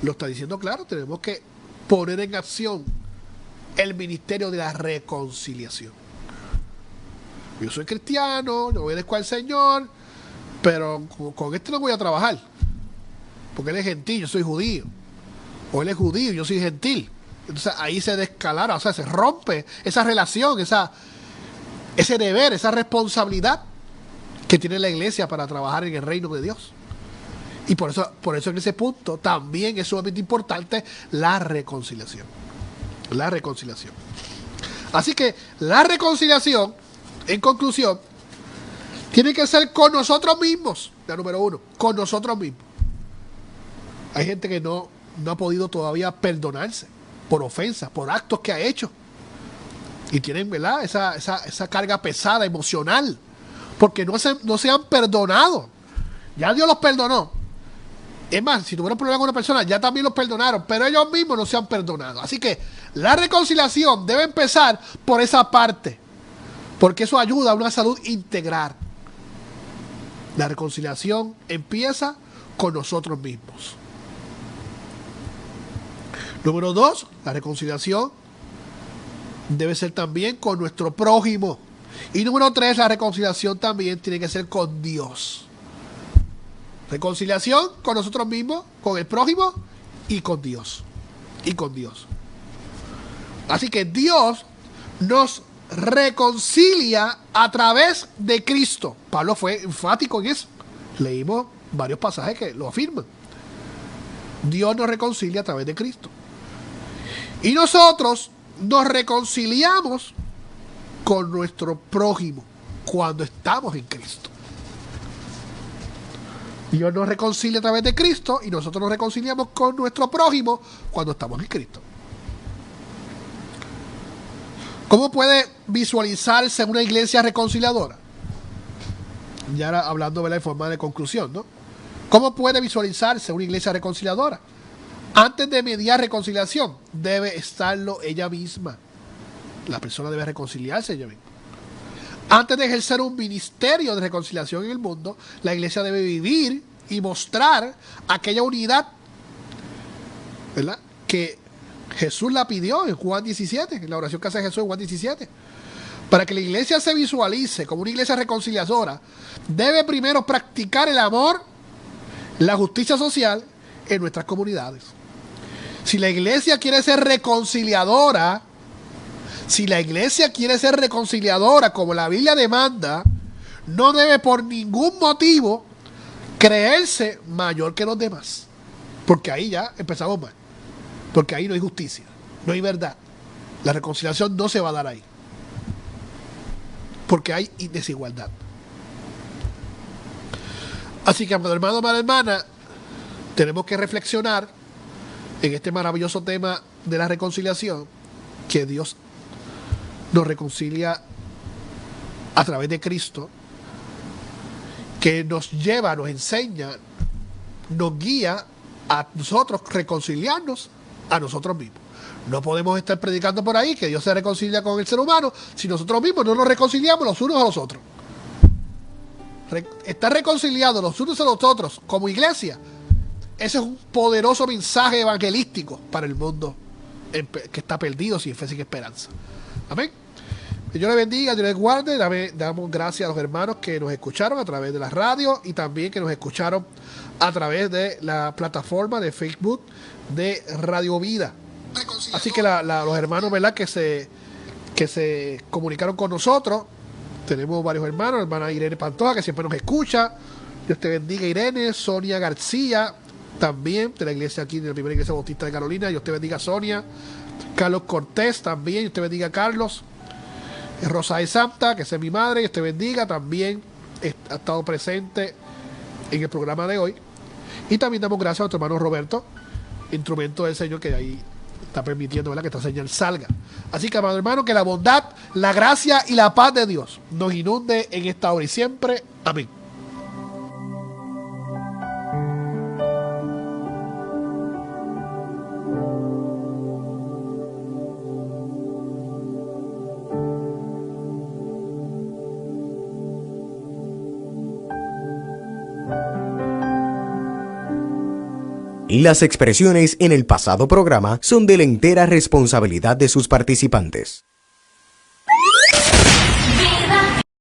lo está diciendo claro, tenemos que poner en acción el ministerio de la reconciliación. Yo soy cristiano, yo obedezco al Señor, pero con este no voy a trabajar, porque él es gentil, yo soy judío, o él es judío, yo soy gentil. Entonces ahí se descalara, o sea, se rompe esa relación, ese deber, esa responsabilidad que tiene la iglesia para trabajar en el reino de Dios. Y por eso en ese punto también es sumamente importante la reconciliación. La reconciliación. Así que la reconciliación, en conclusión, tiene que ser con nosotros mismos. La número uno, con nosotros mismos. Hay gente que no ha podido todavía perdonarse por ofensas, por actos que ha hecho. Y tienen, ¿verdad?, esa carga pesada, emocional, porque no se han perdonado. Ya Dios los perdonó. Es más, si tuvieron problemas con una persona, ya también los perdonaron, pero ellos mismos no se han perdonado. Así que la reconciliación debe empezar por esa parte, porque eso ayuda a una salud integral. La reconciliación empieza con nosotros mismos. Número 2, la reconciliación debe ser también con nuestro prójimo. Y número 3, la reconciliación también tiene que ser con Dios. Reconciliación con nosotros mismos, con el prójimo y con Dios. Y con Dios. Así que Dios nos reconcilia a través de Cristo. Pablo fue enfático en eso. Leímos varios pasajes que lo afirman. Dios nos reconcilia a través de Cristo. Y nosotros nos reconciliamos con nuestro prójimo cuando estamos en Cristo. Dios nos reconcilia a través de Cristo y nosotros nos reconciliamos con nuestro prójimo cuando estamos en Cristo. ¿Cómo puede visualizarse una iglesia reconciliadora? Ya ahora hablando de la forma de conclusión, ¿no? ¿Cómo puede visualizarse una iglesia reconciliadora? Antes de mediar reconciliación, debe estarlo ella misma. La persona debe reconciliarse ella misma. Antes de ejercer un ministerio de reconciliación en el mundo, la iglesia debe vivir y mostrar aquella unidad, ¿verdad?, que Jesús la pidió en Juan 17, en la oración que hace Jesús en Juan 17. Para que la iglesia se visualice como una iglesia reconciliadora, debe primero practicar el amor, la justicia social en nuestras comunidades. Si la iglesia quiere ser reconciliadora, como la Biblia demanda, no debe por ningún motivo creerse mayor que los demás. Porque ahí ya empezamos mal. Porque ahí no hay justicia, no hay verdad. La reconciliación no se va a dar ahí. Porque hay desigualdad. Así que, amado hermano, amada hermana, tenemos que reflexionar en este maravilloso tema de la reconciliación, que Dios nos reconcilia a través de Cristo, que nos lleva, nos enseña, nos guía a nosotros reconciliarnos a nosotros mismos. No podemos estar predicando por ahí que Dios se reconcilia con el ser humano si nosotros mismos no nos reconciliamos los unos a los otros. Estar reconciliados los unos a los otros como iglesia, ese es un poderoso mensaje evangelístico para el mundo que está perdido sin fe, sin esperanza. Amén. Que Dios le bendiga, Dios le guarde. Damos gracias a los hermanos que nos escucharon a través de la radio y también que nos escucharon a través de la plataforma de Facebook de Radio Vida. Así que los hermanos, ¿verdad?, que se comunicaron con nosotros. Tenemos varios hermanos, hermana Irene Pantoja, que siempre nos escucha. Dios te bendiga, Irene. Sonia García, también de la iglesia aquí, de la primera iglesia bautista de Carolina. Dios te bendiga, Sonia. Carlos Cortés, también. Dios te bendiga, Carlos. Rosa de Santa, que es mi madre. Dios te bendiga, también ha estado presente en el programa de hoy. Y también damos gracias a nuestro hermano Roberto, instrumento del Señor, que ahí está permitiendo, ¿verdad?, que esta señal salga. Así que, amado hermano, que la bondad, la gracia y la paz de Dios nos inunde en esta hora y siempre. Amén. Las expresiones en el pasado programa son de la entera responsabilidad de sus participantes.